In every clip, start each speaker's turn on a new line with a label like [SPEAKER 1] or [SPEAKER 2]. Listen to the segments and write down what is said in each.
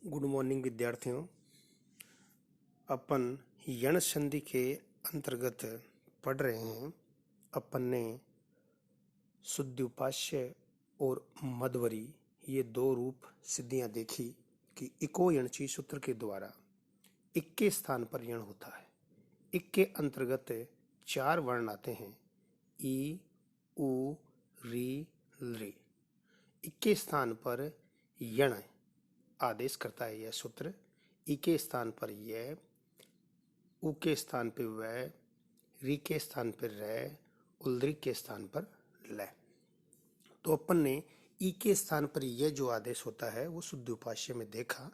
[SPEAKER 1] Good morning विद्यार्थियों। अपन यण संधि के अंतर्गत पढ़ रहे हैं। अपन ने शुद्ध्युपास्य और मध्वरी ये दो रूप सिद्धियां देखी कि इको यणची सूत्र के द्वारा इक के स्थान पर यण होता है। इक के अंतर्गत चार वर्ण आते हैं, ई, उ, री, ली। इक के स्थान पर यण आदेश करता है यह सूत्र। ई के स्थान पर यह, उ के स्थान पर वह, री के स्थान पर रै, उल्द्री के स्थान पर लै। तो अपन ने ई के स्थान पर यह जो आदेश होता है वो शुद्ध्युपास्य में देखा।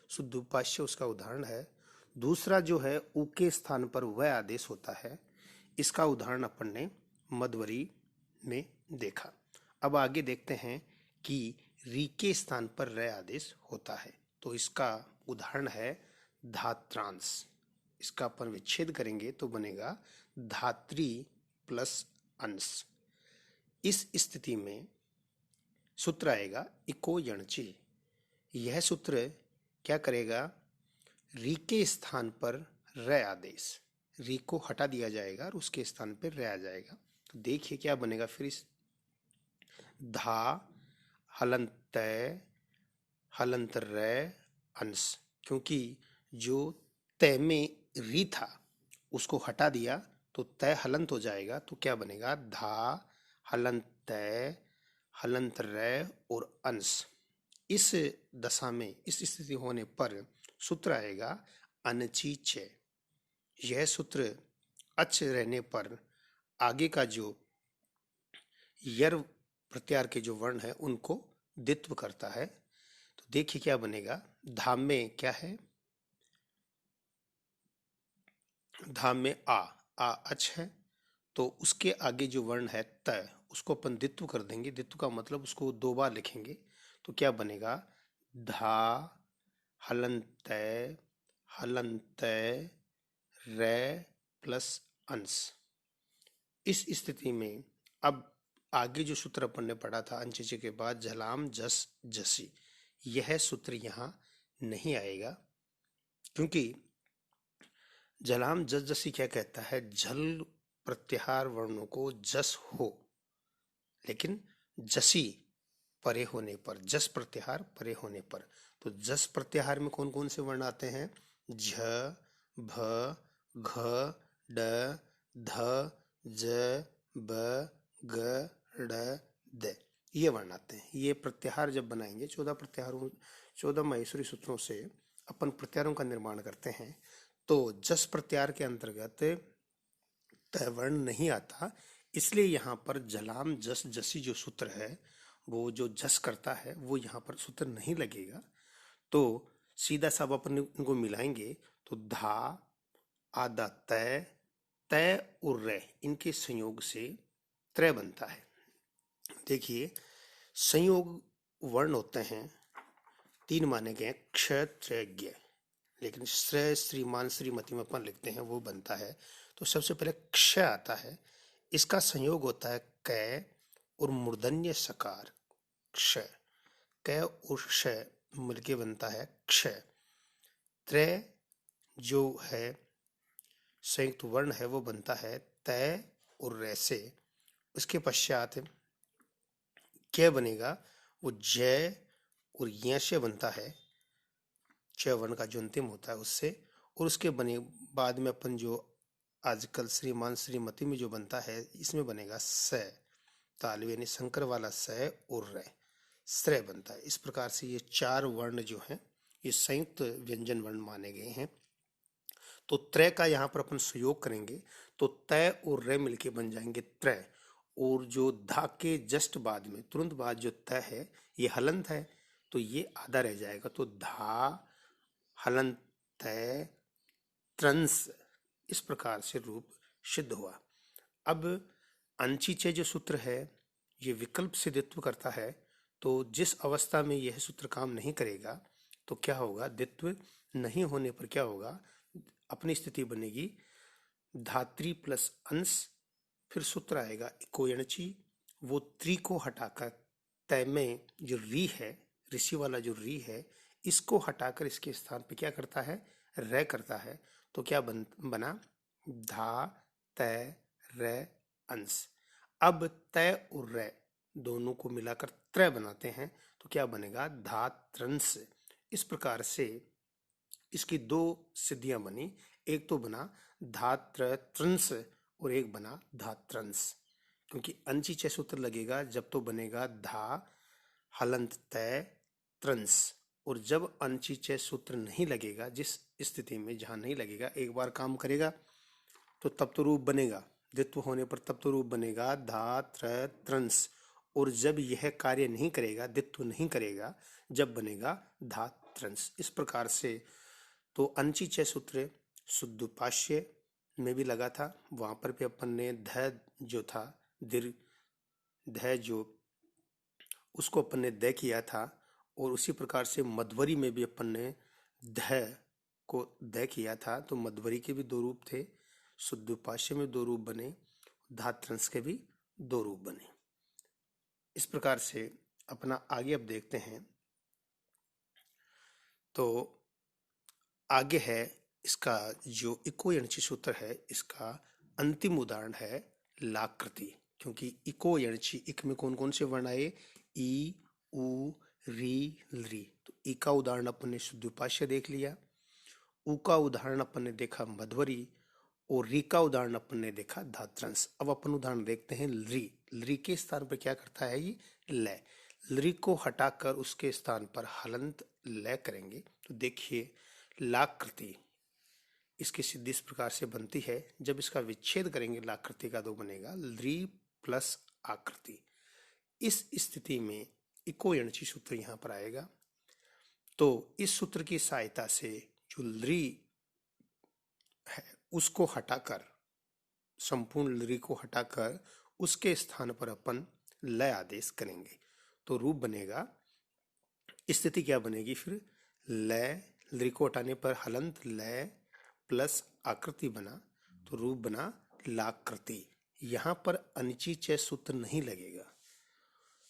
[SPEAKER 1] शुद्ध्युपास्य उसका उदाहरण है। दूसरा जो है उ के स्थान पर वह आदेश होता है, इसका उदाहरण अपन ने मध्वरी में देखा। अब आगे देखते हैं कि री के स्थान पर रै आदेश होता है, तो इसका उदाहरण है धात्रांश। इसका अपन विच्छेद करेंगे तो बनेगा धात्री प्लस अंश। इस स्थिति में सूत्र आएगा इको यणची। यह सूत्र क्या करेगा, री के स्थान पर रै आदेश, री को हटा दिया जाएगा और उसके स्थान पर रै आ जाएगा। तो देखिए क्या बनेगा फिर। इस धा हलंत तय हलंत रै अंश, क्योंकि जो तय में री था उसको हटा दिया तो तय हलंत हो जाएगा। तो क्या बनेगा, धा हलंत तय हलंत रै और अंश। इस दशा में, इस स्थिति होने पर सूत्र आएगा अनची च। यह सूत्र अच रहने पर आगे का जो यर प्रत्यार के जो वर्ण है उनको द्वित्व करता है। तो देखिए क्या बनेगा। धाम में क्या है, धाम में आ अच है, तो उसके आगे जो वर्ण है त, उसको अपन द्वित्व कर देंगे। द्वित्व का मतलब उसको दो बार लिखेंगे। तो क्या बनेगा, धा हलंत रै प्लस अंश। इस स्थिति में अब आगे जो सूत्र अपन ने पढ़ा था अंचिचे के बाद झलाम जस जसी, यह सूत्र यहां नहीं आएगा, क्योंकि झलाम जस जसी क्या कहता है, झल प्रत्याहार वर्णों को जस हो, लेकिन जसी परे होने पर, जस प्रत्याहार परे होने पर। तो जस प्रत्याहार में कौन कौन से वर्ण आते हैं, झ, भ, घ, ड, ध, ज, ब, ग, ड़, द, ये वर्ण आते हैं। ये प्रत्याहार जब बनाएंगे 14 प्रत्याहारों, 14 माहेश्वरी सूत्रों से अपन प्रत्याहारों का निर्माण करते हैं। तो जस प्रत्याहार के अंतर्गत तय वर्ण नहीं आता, इसलिए यहाँ पर झलाम जस जसी जो सूत्र है, वो जो जस करता है वो यहाँ पर सूत्र नहीं लगेगा। तो सीधा साब अपन इनको मिलाएंगे तो धा आधा तय, तय और रै, इनके संयोग से त्रय बनता है। देखिए संयोग वर्ण होते हैं, तीन माने गए, क्ष त्रय ज्ञ, लेकिन श्रेय श्रीमान श्रीमती में अपन लिखते हैं वो बनता है। तो सबसे पहले क्ष आता है, इसका संयोग होता है कै और मूर्धन्य सकार क्ष। कै और क्ष मिलके बनता है क्ष। त्रय जो है संयुक्त वर्ण है वो बनता है तय और रै से। उसके पश्चात क्या बनेगा, वो जय और य से बनता है, च वर्ण का जो अंतिम होता है उससे। और उसके बने बाद में अपन जो आजकल श्रीमान श्रीमती में जो बनता है, इसमें बनेगा स, तालु यानी शंकर वाला स और रै, श्रय बनता है। इस प्रकार से ये चार वर्ण जो हैं ये संयुक्त व्यंजन वर्ण माने गए हैं। तो त्रय का यहाँ पर अपन सुयोग करेंगे तो तय और रै मिलके बन जाएंगे त्रय। और जो धा के जस्ट बाद में तुरंत बाद जो तय है ये हलंत है, तो ये आधा रह जाएगा। तो धा हलंत तय त्रंस, इस प्रकार से रूप सिद्ध हुआ। अब अंचिचे जो सूत्र है ये विकल्प से द्वित्व करता है। तो जिस अवस्था में यह सूत्र काम नहीं करेगा तो क्या होगा, द्वित्व नहीं होने पर क्या होगा, अपनी स्थिति बनेगी धात्री प्लस अंश। फिर सूत्र आएगा इको यणची, वो त्रि को हटाकर तय में जो री है, ऋषि वाला जो री है, इसको हटाकर इसके स्थान पे क्या करता है, रे करता है। तो क्या बना, धा तय रे अंश। अब तय और रे दोनों को मिलाकर त्रय बनाते हैं तो क्या बनेगा, धात्रंश। इस प्रकार से इसकी दो सिद्धियां बनी, एक तो बना धात्रंश और एक बना धात्रंश। क्योंकि अंची च सूत्र लगेगा जब तो बनेगा धा हलंत तय त्रंश, और जब अंची च सूत्र नहीं लगेगा, जिस स्थिति में जहां नहीं लगेगा, एक बार काम करेगा तो तब तो रूप बनेगा, द्वित्व होने पर तब तो रूप बनेगा धा त्र त्रंश। और जब यह कार्य नहीं करेगा, द्वित्व नहीं करेगा, जब बनेगा धा त्रंश। इस प्रकार से तो अंची च सूत्र शुद्धोपास्य में भी लगा था, वहां पर भी अपन ने ध जो था दीर्घ ध जो उसको अपन ने द किया था, और उसी प्रकार से मध्वरी में भी अपन ने ध को द किया था। तो मध्वरी के भी दो रूप थे, शुद्धोपास्य में दो रूप बने, धात्रंश के भी दो रूप बने। इस प्रकार से अपना आगे अब देखते हैं। तो आगे है इसका जो इको यणची सूत्र है, इसका अंतिम उदाहरण है लाकृति। क्योंकि इको यणची इक में कौन कौन से वर्ण आए, ई उ री ली। तो ई का उदाहरण अपन ने शुद्धोपास्य देख लिया, उ का उदाहरण अपन ने देखा मध्वरी, और री का उदाहरण अपन ने देखा धात्रंश। अब अपन उदाहरण देखते हैं ली। ली के स्थान पर क्या करता है, ये लय। ली को हटाकर उसके स्थान पर हलंत लय करेंगे तो देखिए लाकृति, इसकी सिद्धि इस प्रकार से बनती है। जब इसका विच्छेद करेंगे लाकृति का तो बनेगा ली प्लस आकृति। इस स्थिति में इको यणची सूत्र यहां पर आएगा। तो इस सूत्र की सहायता से जो ली है उसको हटाकर, संपूर्ण ली को हटाकर उसके स्थान पर अपन लय आदेश करेंगे तो रूप बनेगा, स्थिति क्या बनेगी फिर, लय, ली को हटाने पर हलंत लय प्लस आकृति बना तो रूप बना लाकृति। यहां पर अंची च सूत्र नहीं लगेगा।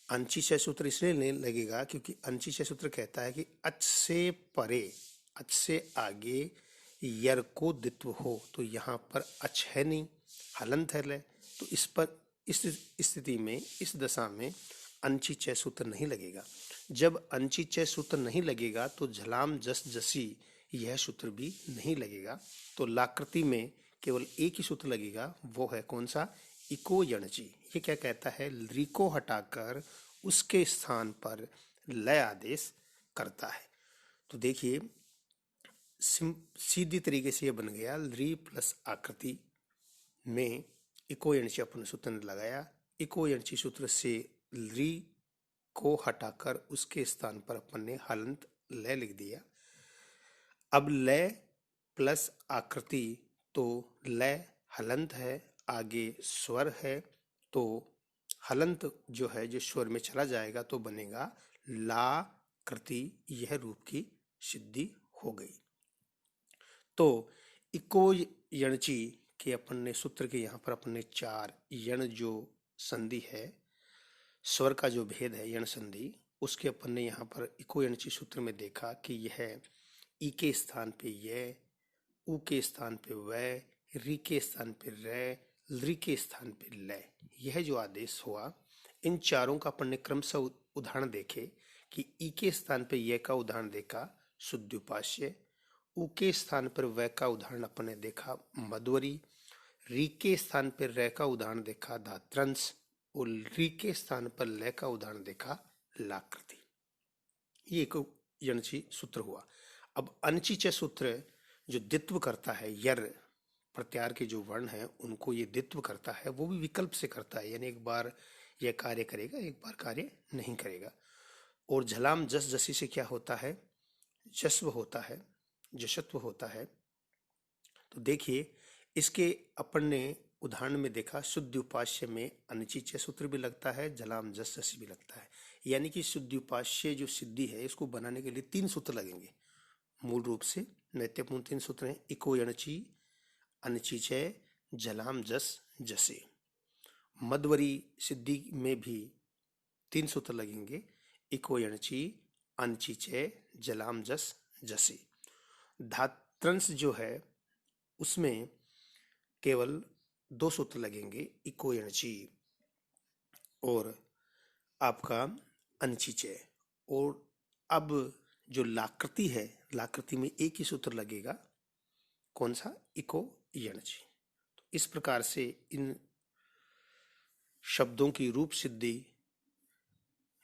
[SPEAKER 1] अंची च सूत्र इसलिए नहीं लगेगा क्योंकि अंची च सूत्र कहता है कि अच से परे, अच से आगे यर को द्वित्व हो। तो यहाँ पर अच है नहीं, हलंत है लय, तो इस पर इस स्थिति में, इस दशा में अंची च सूत्र नहीं लगेगा। जब अंची च सूत्र नहीं लगेगा तो झलाम जस जसी यह सूत्र भी नहीं लगेगा। तो लाकृति में केवल एक ही सूत्र लगेगा, वो है कौन सा, इको यणची। ये क्या कहता है, ली को हटाकर उसके स्थान पर लय आदेश करता है। तो देखिए सीधी तरीके से ये बन गया, ली प्लस आकृति में इको यणची अपन सूत्र ने लगाया। इको यणची सूत्र से ली को हटाकर उसके स्थान पर अपन ने हलंत लय लिख दिया। अब लय प्लस आकृति, तो लय हलंत है, आगे स्वर है, तो हलंत जो है जो स्वर में चला जाएगा तो बनेगा ला कृति। यह रूप की सिद्धि हो गई। तो इको यणची के अपन ने सूत्र के यहाँ पर अपन ने चार यण जो संधि है, स्वर का जो भेद है यण संधि, उसके अपन ने यहाँ पर इको यणची सूत्र में देखा कि यह ई के स्थान पे ये, उ के स्थान पे वै, री के स्थान पे रै, ली के स्थान पे लय। यह जो आदेश हुआ, इन चारों का अपन ने क्रमशः उदाहरण देखे कि ई के स्थान पे ये का उदाहरण देखा शुद्धोपास्य, उ के स्थान पर वै का उदाहरण अपन ने देखा मध्वरी, री के स्थान पर रै का उदाहरण देखा धात्रंश, और री के स्थान पर लय का उदाहरण देखा लाकृति। ये एक यणची सूत्र हुआ। अब अनची च सूत्र जो द्वित्व करता है, यर प्रत्यार के जो वर्ण हैं उनको ये द्वित्व करता है, वो भी विकल्प से करता है, यानी एक बार यह कार्य करेगा, एक बार कार्य नहीं करेगा। और झलाम जस जसी से क्या होता है, जस्व होता है, जशत्व होता है। तो देखिए इसके अपन ने उदाहरण में देखा, शुद्धोपास्य में अनची च सूत्र भी लगता है, झलाम जस जसी भी लगता है। यानी कि शुद्धोपास्य जो सिद्धि है इसको बनाने के लिए तीन सूत्र लगेंगे। मूल रूप से महत्वपूर्ण तीन सूत्र हैं, इको यणची, अनची च, झलाम जस जसे। मध्वरी सिद्धि में भी तीन सूत्र लगेंगे, इको यणची, अनची च, जलाम जस जसी। धात्रंश जो है उसमें केवल 2 सूत्र लगेंगे, इको यणची और आपका अनचिचय। और अब जो लाकृति है, लाकृति में एक ही सूत्र लगेगा, कौन सा? इको यणची। तो इस प्रकार से इन शब्दों की रूप सिद्धि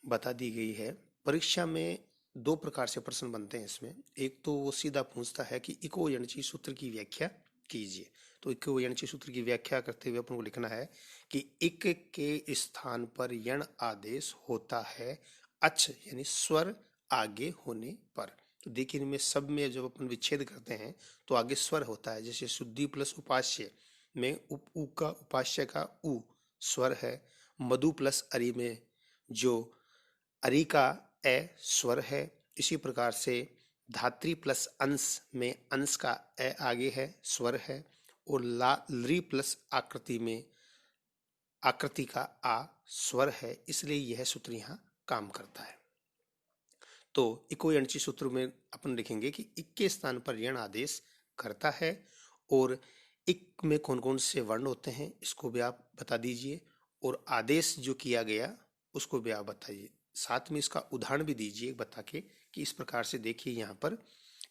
[SPEAKER 1] बता दी गई है। परीक्षा में 2 प्रकार से प्रश्न बनते हैं इसमें। एक तो वो सीधा पूछता है कि इको यणची सूत्र की व्याख्या कीजिए। तो इको यणची सूत्र की व्याख्या करते हुए अपन को लिखना है कि इक के स्थान पर यण आदेश होता है अच यानी स्वर आगे होने पर। तो देखिए इनमें सब में जब अपन विच्छेद करते हैं तो आगे स्वर होता है। जैसे शुद्धि प्लस उपास्य में उ का उपास्य का उ स्वर है। मधु प्लस अरि में जो अरि का ए स्वर है। इसी प्रकार से धात्री प्लस अंश में अंश का ए आगे है, स्वर है। और लरी प्लस आकृति में आकृति का आ स्वर है, इसलिए यह सूत्र यहाँ काम करता है। तो इको यणची सूत्र में अपन लिखेंगे कि इक के स्थान पर यण आदेश करता है। और इक में कौन कौन से वर्ण होते हैं इसको भी आप बता दीजिए, और आदेश जो किया गया उसको भी आप बताइए। साथ में इसका उदाहरण भी दीजिए बता के कि इस प्रकार से देखिए यहाँ पर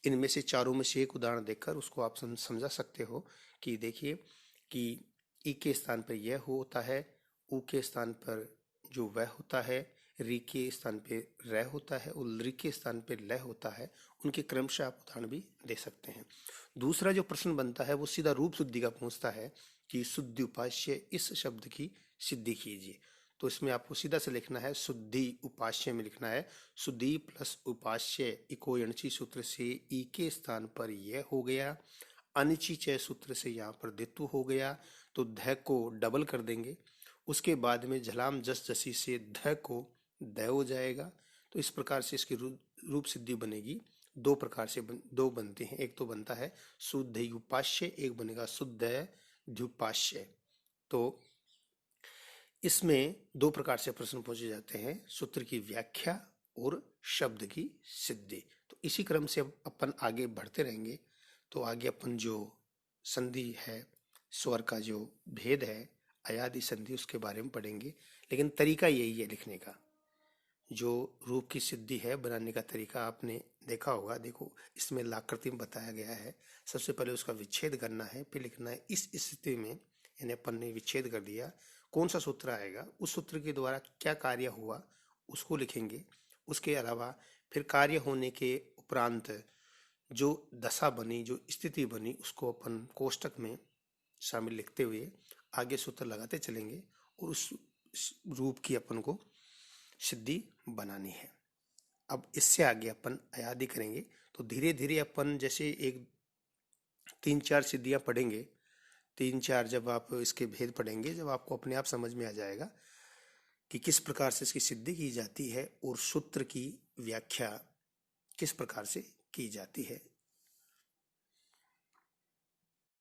[SPEAKER 1] इनमें से चारों में से एक उदाहरण देखकर उसको आप समझा सकते हो कि देखिए कि ई के स्थान पर यह होता है, उ के स्थान पर जो वह होता है, री के स्थान पे रह होता है और लृ के स्थान पे लय होता है। उनके क्रमशः आप उदाहरण भी दे सकते हैं। दूसरा जो प्रश्न बनता है वो सीधा रूप सिद्धि का पूछता है कि शुद्धि उपास्य इस शब्द की सिद्धि कीजिए। तो इसमें आपको सीधा से लिखना है, शुद्धि उपास्य में लिखना है शुद्धि प्लस उपास्य इको यणची सूत्र से ई के स्थान पर यह हो गया, अनिचिचय सूत्र से यहाँ पर दित्व हो गया, तो ध को डबल कर देंगे। उसके बाद में झलाम जस जसी से ध को द हो जाएगा। तो इस प्रकार से इसकी रूप सिद्धि बनेगी। 2 प्रकार से 2 बनते हैं। एक तो बनता है शुद्ध उपास्य, एक बनेगा शुद्ध द्युपास्य। तो इसमें 2 प्रकार से प्रश्न पूछे जाते हैं, सूत्र की व्याख्या और शब्द की सिद्धि। तो इसी क्रम से अपन आगे बढ़ते रहेंगे। तो आगे अपन जो संधि है, स्वर का जो भेद है, अयादि संधि, उसके बारे में पढ़ेंगे। लेकिन तरीका यही है लिखने का। जो रूप की सिद्धि है बनाने का तरीका आपने देखा होगा। देखो इसमें लाकृति में बताया गया है। सबसे पहले उसका विच्छेद करना है, फिर लिखना है इस स्थिति में, यानी अपन ने विच्छेद कर दिया, कौन सा सूत्र आएगा, उस सूत्र के द्वारा क्या कार्य हुआ उसको लिखेंगे। उसके अलावा फिर कार्य होने के उपरांत जो दशा बनी, जो स्थिति बनी, उसको अपन कोष्टक में शामिल लिखते हुए आगे सूत्र लगाते चलेंगे और उस रूप की अपन को सिद्धि बनानी है। अब इससे आगे अपन अयादि करेंगे। तो धीरे धीरे अपन जैसे एक 3-4 सिद्धियां पढ़ेंगे, 3-4 जब आप इसके भेद पढ़ेंगे, जब आपको अपने आप समझ में आ जाएगा कि किस प्रकार से इसकी सिद्धि की जाती है और सूत्र की व्याख्या किस प्रकार से की जाती है।